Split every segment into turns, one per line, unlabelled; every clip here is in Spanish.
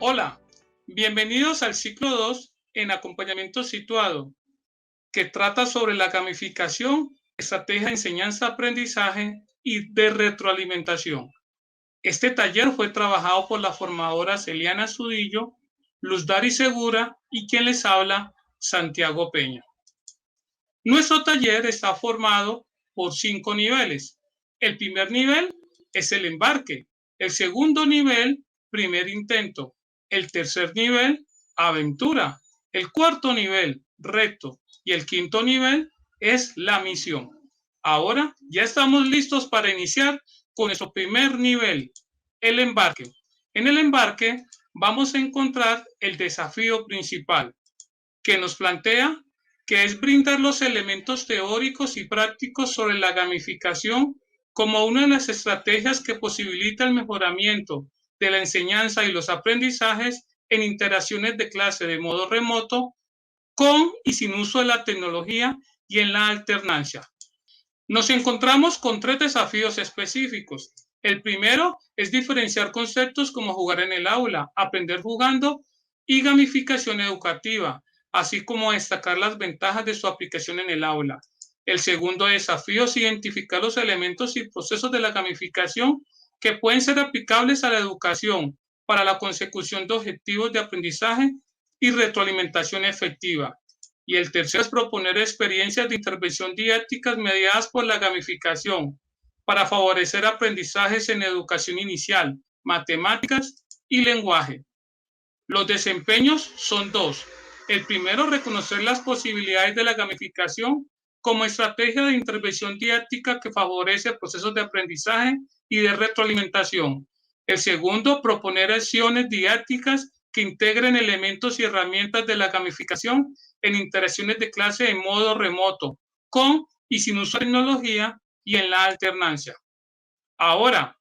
Hola, bienvenidos al ciclo 2 en acompañamiento situado, que trata sobre la gamificación, estrategia de enseñanza-aprendizaje y de retroalimentación. Este taller fue trabajado por las formadoras Eliana Zudillo, Luz Dari Segura y quien les habla, Santiago Peña. Nuestro taller está formado por 5 niveles. El primer nivel es el embarque, el segundo nivel, primer intento, el tercer nivel, aventura, el cuarto nivel, reto, y el quinto nivel es la misión. Ahora ya estamos listos para iniciar con nuestro primer nivel, el embarque. En el embarque vamos a encontrar el desafío principal que nos plantea, que es brindar los elementos teóricos y prácticos sobre la gamificación como una de las estrategias que posibilita el mejoramiento de la enseñanza y los aprendizajes en interacciones de clase de modo remoto, con y sin uso de la tecnología y en la alternancia. Nos encontramos con 3 desafíos específicos. El primero es diferenciar conceptos como jugar en el aula, aprender jugando y gamificación educativa, así como destacar las ventajas de su aplicación en el aula. El segundo desafío es identificar los elementos y procesos de la gamificación que pueden ser aplicables a la educación para la consecución de objetivos de aprendizaje y retroalimentación efectiva. Y el tercero es proponer experiencias de intervención didácticas mediadas por la gamificación para favorecer aprendizajes en educación inicial, matemáticas y lenguaje. Los desempeños son 2. El primero, reconocer las posibilidades de la gamificación como estrategia de intervención didáctica que favorece procesos de aprendizaje y de retroalimentación. El segundo, proponer acciones didácticas que integren elementos y herramientas de la gamificación en interacciones de clase en modo remoto, con y sin uso de tecnología y en la alternancia. Ahora,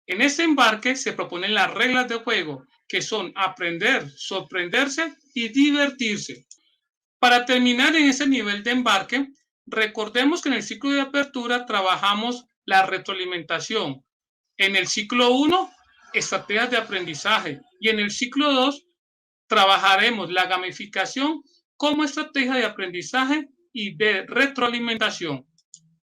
en este embarque se proponen las reglas de juego, que son aprender, sorprenderse y divertirse. Para terminar en ese nivel de embarque, recordemos que en el ciclo de apertura trabajamos la retroalimentación. En el ciclo 1, estrategias de aprendizaje. Y en el ciclo 2, trabajaremos la gamificación como estrategia de aprendizaje y de retroalimentación.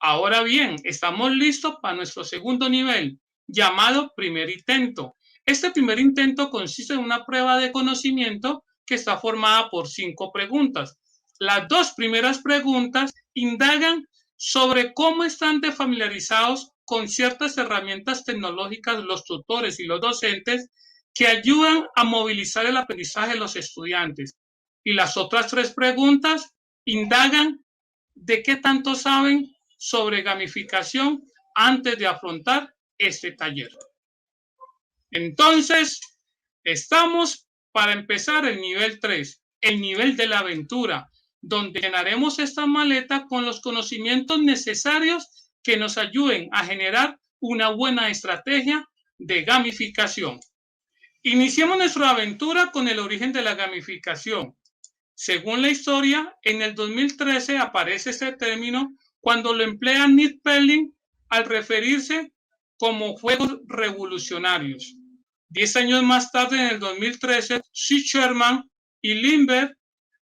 Ahora bien, estamos listos para nuestro segundo nivel, llamado primer intento. Este primer intento consiste en una prueba de conocimiento que está formada por 5 preguntas. Las 2 primeras preguntas indagan sobre cómo están familiarizados con ciertas herramientas tecnológicas los tutores y los docentes que ayudan a movilizar el aprendizaje de los estudiantes. Y las otras 3 preguntas indagan de qué tanto saben sobre gamificación antes de afrontar este taller. Entonces, estamos para empezar el nivel 3, el nivel de la aventura, donde llenaremos esta maleta con los conocimientos necesarios que nos ayuden a generar una buena estrategia de gamificación. Iniciemos nuestra aventura con el origen de la gamificación. Según la historia, en el 2013 aparece este término cuando lo emplea Nick Perlin al referirse como juegos revolucionarios. 10 años más tarde, en el 2013, C. Sherman y Lindbergh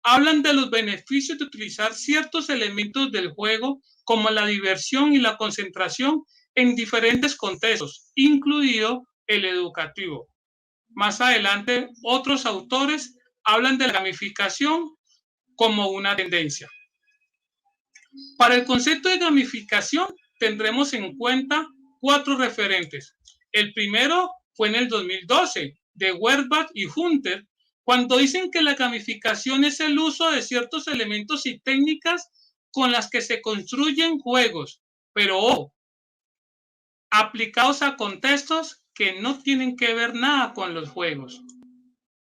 hablan de los beneficios de utilizar ciertos elementos del juego como la diversión y la concentración en diferentes contextos, incluido el educativo. Más adelante, otros autores hablan de la gamificación como una tendencia. Para el concepto de gamificación tendremos en cuenta 4 referentes. El primero fue en el 2012 de Werbach y Hunter, cuando dicen que la gamificación es el uso de ciertos elementos y técnicas con las que se construyen juegos, pero aplicados a contextos que no tienen que ver nada con los juegos.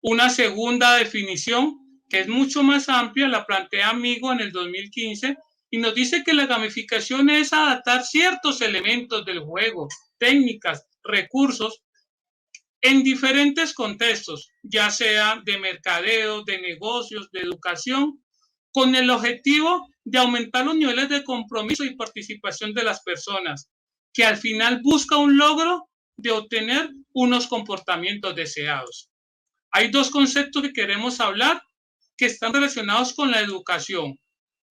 Una segunda definición, que es mucho más amplia, la plantea Amigo en el 2015 y nos dice que la gamificación es adaptar ciertos elementos del juego, técnicas, recursos, en diferentes contextos, ya sea de mercadeo, de negocios, de educación, con el objetivo de aumentar los niveles de compromiso y participación de las personas, que al final busca un logro de obtener unos comportamientos deseados. Hay dos conceptos que queremos hablar que están relacionados con la educación.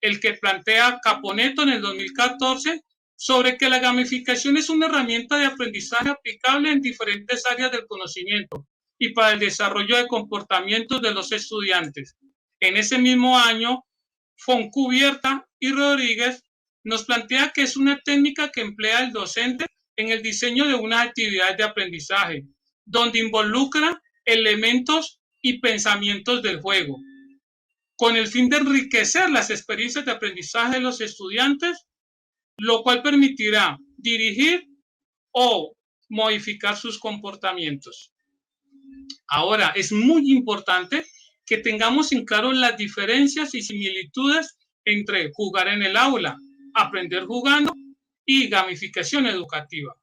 El que plantea Caponetto en el 2014 sobre que la gamificación es una herramienta de aprendizaje aplicable en diferentes áreas del conocimiento y para el desarrollo de comportamientos de los estudiantes. En ese mismo año, Foncubierta y Rodríguez nos plantea que es una técnica que emplea el docente en el diseño de unas actividades de aprendizaje, donde involucra elementos y pensamientos del juego, con el fin de enriquecer las experiencias de aprendizaje de los estudiantes, lo cual permitirá dirigir o modificar sus comportamientos. Ahora, es muy importante que tengamos en claro las diferencias y similitudes entre jugar en el aula, aprender jugando y gamificación educativa.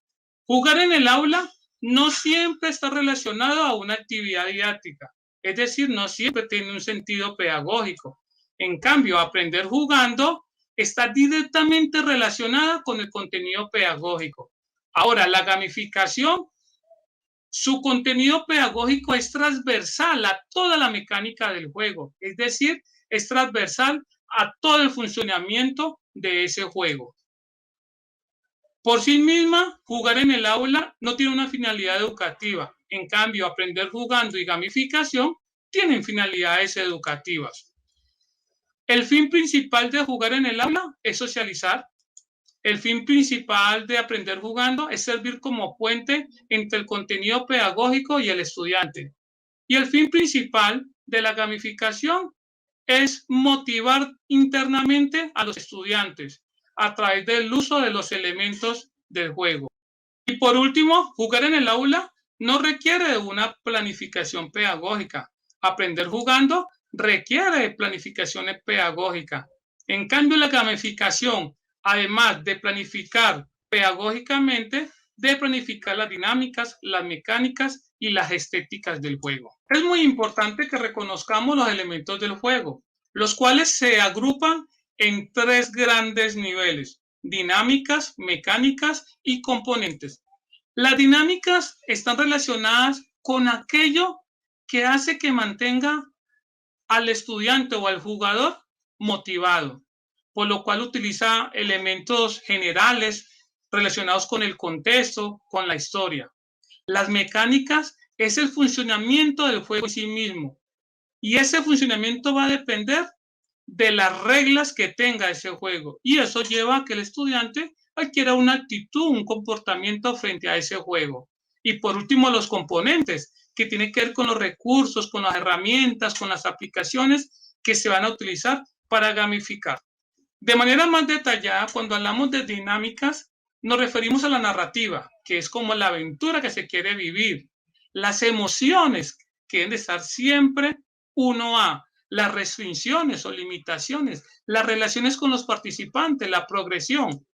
Jugar en el aula no siempre está relacionado a una actividad didáctica, es decir, no siempre tiene un sentido pedagógico. En cambio, aprender jugando está directamente relacionada con el contenido pedagógico. Ahora, la gamificación, su contenido pedagógico es transversal a toda la mecánica del juego, es decir, es transversal a todo el funcionamiento de ese juego. Por sí misma, jugar en el aula no tiene una finalidad educativa. En cambio, aprender jugando y gamificación tienen finalidades educativas. El fin principal de jugar en el aula es socializar. El fin principal de aprender jugando es servir como puente entre el contenido pedagógico y el estudiante. Y el fin principal de la gamificación es motivar internamente a los estudiantes a través del uso de los elementos del juego. Y por último, jugar en el aula no requiere de una planificación pedagógica. Aprender jugando requiere de planificación pedagógica. En cambio, la gamificación, además de planificar pedagógicamente, de planificar las dinámicas, las mecánicas y las estéticas del juego. Es muy importante que reconozcamos los elementos del juego, los cuales se agrupan en tres grandes niveles: dinámicas, mecánicas y componentes. Las dinámicas están relacionadas con aquello que hace que mantenga al estudiante o al jugador motivado, por lo cual utiliza elementos generales relacionados con el contexto, con la historia. Las mecánicas es el funcionamiento del juego en sí mismo, y ese funcionamiento va a depender de las reglas que tenga ese juego, y eso lleva a que el estudiante adquiera una actitud, un comportamiento frente a ese juego. Y por último, los componentes, que tienen que ver con los recursos, con las herramientas, con las aplicaciones que se van a utilizar para gamificar. De manera más detallada, cuando hablamos de dinámicas, nos referimos a la narrativa, que es como la aventura que se quiere vivir, las emociones que deben de estar siempre uno a, las restricciones o limitaciones, las relaciones con los participantes, la progresión.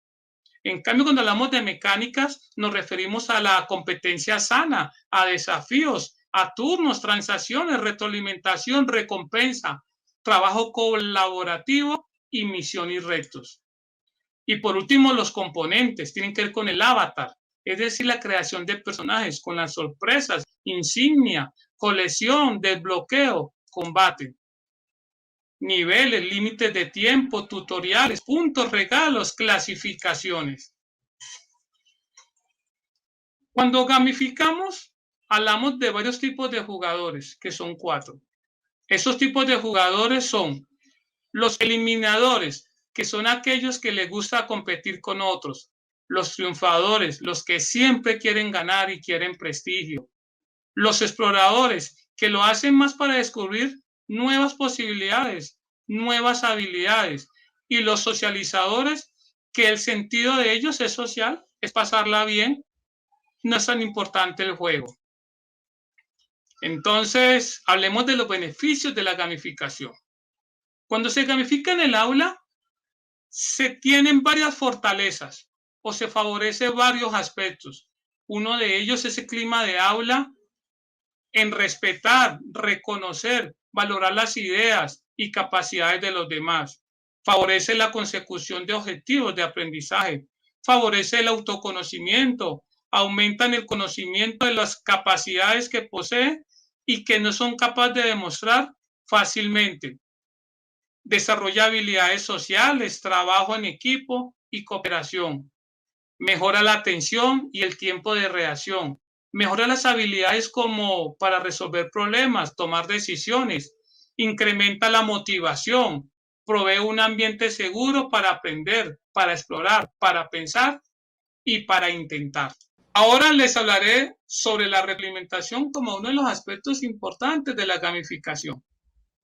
En cambio, cuando hablamos de mecánicas, nos referimos a la competencia sana, a desafíos, a turnos, transacciones, retroalimentación, recompensa, trabajo colaborativo y misión y retos. Y por último, los componentes tienen que ver con el avatar, es decir, la creación de personajes, con las sorpresas, insignia, colección, desbloqueo, combate. Niveles, límites de tiempo, tutoriales, puntos, regalos, clasificaciones. Cuando gamificamos, hablamos de varios tipos de jugadores, que son 4. Esos tipos de jugadores son los eliminadores, que son aquellos que les gusta competir con otros; los triunfadores, los que siempre quieren ganar y quieren prestigio; los exploradores, que lo hacen más para descubrir nuevas posibilidades, nuevas habilidades; y los socializadores, que el sentido de ellos es social, es pasarla bien, no es tan importante el juego. Entonces, hablemos de los beneficios de la gamificación. Cuando se gamifica en el aula, se tienen varias fortalezas o se favorece varios aspectos. Uno de ellos es el clima de aula en respetar, reconocer, valorar las ideas y capacidades de los demás. Favorece la consecución de objetivos de aprendizaje. Favorece el autoconocimiento. Aumentan el conocimiento de las capacidades que posee y que no son capaces de demostrar fácilmente. Desarrolla habilidades sociales, trabajo en equipo y cooperación. Mejora la atención y el tiempo de reacción. Mejora las habilidades como para resolver problemas, tomar decisiones. Incrementa la motivación. Provee un ambiente seguro para aprender, para explorar, para pensar y para intentar. Ahora les hablaré sobre la retroalimentación como uno de los aspectos importantes de la gamificación.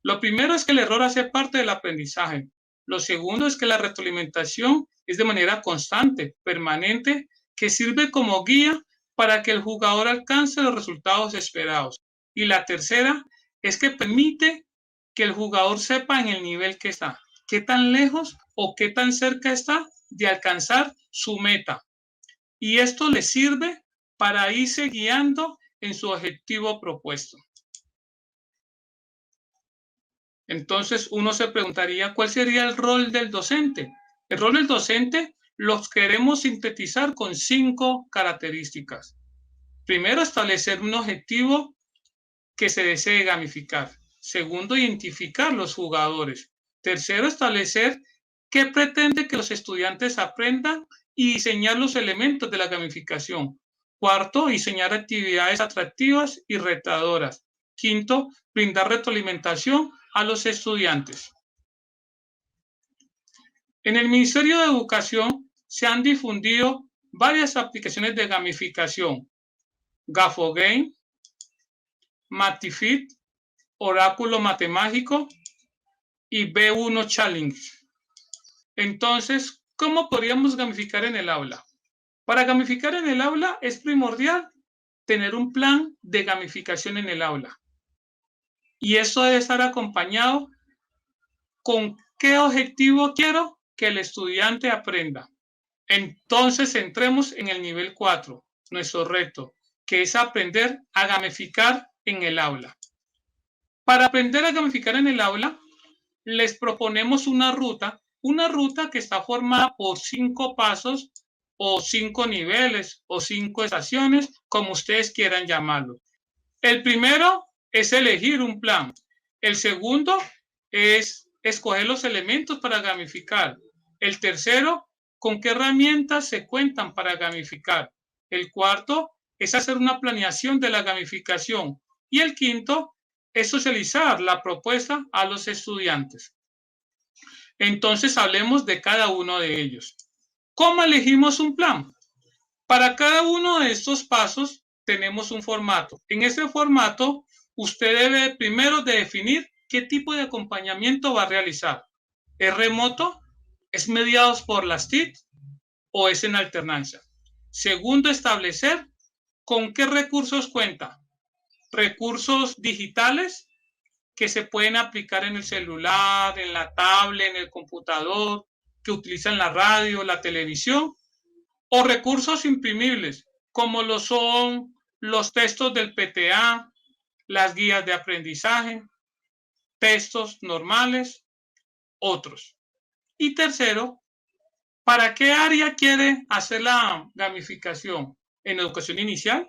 Lo primero es que el error hace parte del aprendizaje. Lo segundo es que la retroalimentación es de manera constante, permanente, que sirve como guía para que el jugador alcance los resultados esperados. Y la tercera es que permite que el jugador sepa en el nivel que está, qué tan lejos o qué tan cerca está de alcanzar su meta. Y esto le sirve para irse guiando en su objetivo propuesto. Entonces uno se preguntaría, ¿cuál sería el rol del docente? El rol del docente los queremos sintetizar con 5 características. Primero, establecer un objetivo que se desee gamificar. Segundo, identificar los jugadores. Tercero, establecer qué pretende que los estudiantes aprendan y diseñar los elementos de la gamificación. Cuarto, diseñar actividades atractivas y retadoras. Quinto, brindar retroalimentación a los estudiantes. En el Ministerio de Educación se han difundido varias aplicaciones de gamificación. GafoGame, Matifit, Oráculo Matemático y B1 Challenge. Entonces, ¿cómo podríamos gamificar en el aula? Para gamificar en el aula es primordial tener un plan de gamificación en el aula. Y eso debe estar acompañado con qué objetivo quiero que el estudiante aprenda. Entonces entremos en el nivel 4, nuestro reto, que es aprender a gamificar en el aula. Para aprender a gamificar en el aula, les proponemos una ruta que está formada por 5 pasos o 5 niveles o 5 estaciones, como ustedes quieran llamarlo. El primero es elegir un plan. El segundo es escoger los elementos para gamificar. El tercero, con qué herramientas se cuentan para gamificar. El cuarto es hacer una planeación de la gamificación. Y el quinto es socializar la propuesta a los estudiantes. Entonces hablemos de cada uno de ellos. ¿Cómo elegimos un plan? Para cada uno de estos pasos tenemos un formato. En ese formato, usted debe primero definir qué tipo de acompañamiento va a realizar. ¿Es remoto? ¿Es mediados por las TIC? ¿O es en alternancia? Segundo, establecer con qué recursos cuenta. Recursos digitales que se pueden aplicar en el celular, en la tablet, en el computador, que utilizan la radio, la televisión, o recursos imprimibles, como lo son los textos del PTA, las guías de aprendizaje, textos normales, otros. Y tercero, ¿para qué área quiere hacer la gamificación? ¿En educación inicial,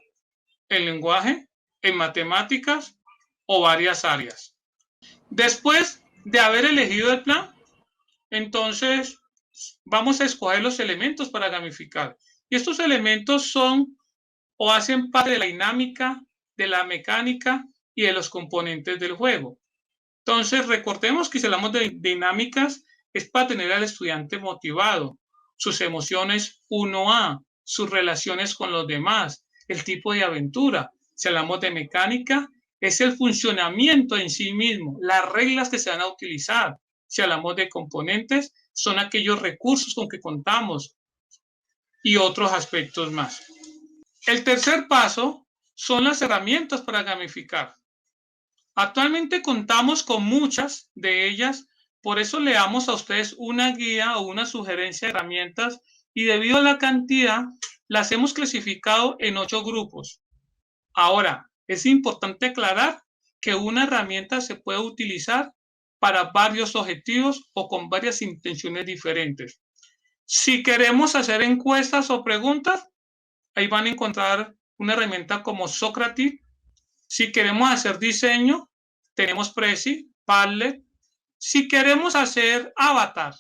en lenguaje, en matemáticas o varias áreas? Después de haber elegido el plan, entonces vamos a escoger los elementos para gamificar. Y estos elementos son o hacen parte de la dinámica, de la mecánica y de los componentes del juego. Entonces, recordemos que si hablamos de dinámicas, es para tener al estudiante motivado, sus emociones 1A, sus relaciones con los demás, el tipo de aventura. Si hablamos de mecánica, es el funcionamiento en sí mismo, las reglas que se van a utilizar. Si hablamos de componentes, son aquellos recursos con que contamos y otros aspectos más. El tercer paso son las herramientas para gamificar. Actualmente contamos con muchas de ellas, por eso le damos a ustedes una guía o una sugerencia de herramientas y debido a la cantidad las hemos clasificado en 8 grupos. Ahora, es importante aclarar que una herramienta se puede utilizar para varios objetivos o con varias intenciones diferentes. Si queremos hacer encuestas o preguntas, ahí van a encontrar una herramienta como Socrative, Si queremos hacer diseño, tenemos Prezi, Padlet. Si queremos hacer avatar,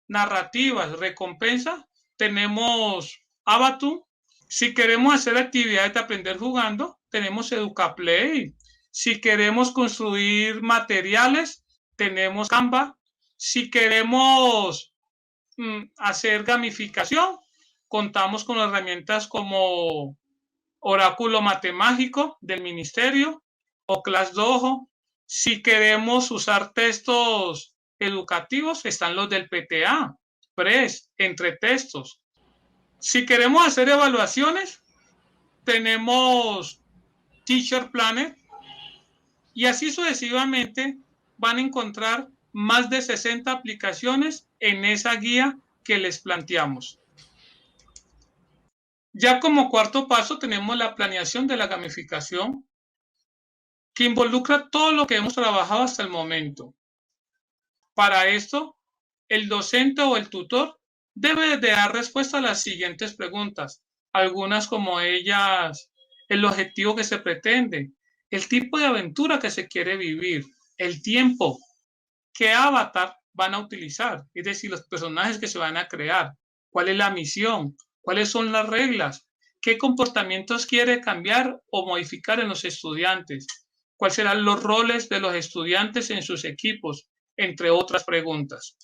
narrativas, recompensa, tenemos Avatum. Si queremos hacer actividades de aprender jugando, tenemos EducaPlay. Si queremos construir materiales, tenemos Canva. Si queremos hacer gamificación, contamos con herramientas como Oráculo Matemático del Ministerio o ClassDojo. Si queremos usar textos educativos, están los del PTA, PRES, Entre Textos. Si queremos hacer evaluaciones, tenemos Teacher Planner, y así sucesivamente van a encontrar más de 60 aplicaciones en esa guía que les planteamos. Ya como cuarto paso tenemos la planeación de la gamificación, que involucra todo lo que hemos trabajado hasta el momento. Para esto, el docente o el tutor debe de dar respuesta a las siguientes preguntas, algunas como ellas, el objetivo que se pretende, el tipo de aventura que se quiere vivir, el tiempo, qué avatar van a utilizar, es decir, los personajes que se van a crear, cuál es la misión, cuáles son las reglas, qué comportamientos quiere cambiar o modificar en los estudiantes, cuáles serán los roles de los estudiantes en sus equipos, entre otras preguntas.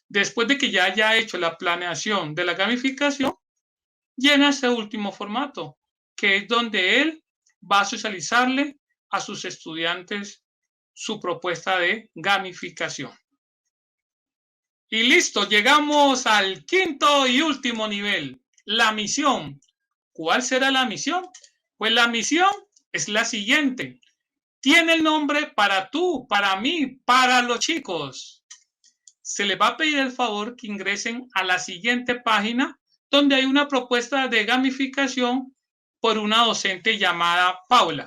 Después de que ya haya hecho la planeación de la gamificación, llena ese último formato, que es donde él va a socializarle a sus estudiantes su propuesta de gamificación. Y listo, llegamos al quinto y último nivel, la misión. ¿Cuál será la misión? Pues la misión es la siguiente. Tiene el nombre para tú, para mí, para los chicos. Se les va a pedir el favor que ingresen a la siguiente página donde hay una propuesta de gamificación por una docente llamada Paula.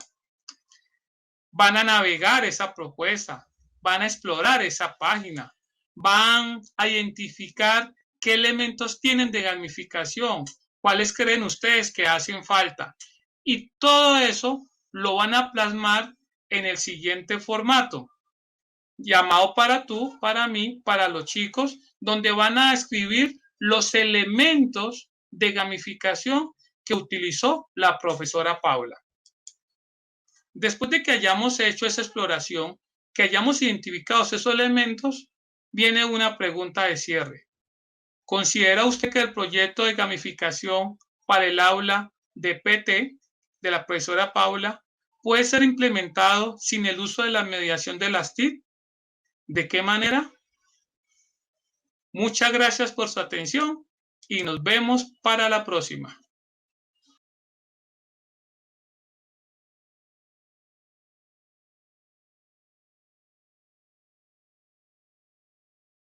Van a navegar esa propuesta, van a explorar esa página, van a identificar qué elementos tienen de gamificación, cuáles creen ustedes que hacen falta. Y todo eso lo van a plasmar en el siguiente formato, llamado para tú, para mí, para los chicos, donde van a escribir los elementos de gamificación que utilizó la profesora Paula. Después de que hayamos hecho esa exploración, que hayamos identificado esos elementos, viene una pregunta de cierre. ¿Considera usted que el proyecto de gamificación para el aula de PT de la profesora Paula puede ser implementado sin el uso de la mediación de las TIC? ¿De qué manera? Muchas gracias por su atención y nos vemos para la próxima.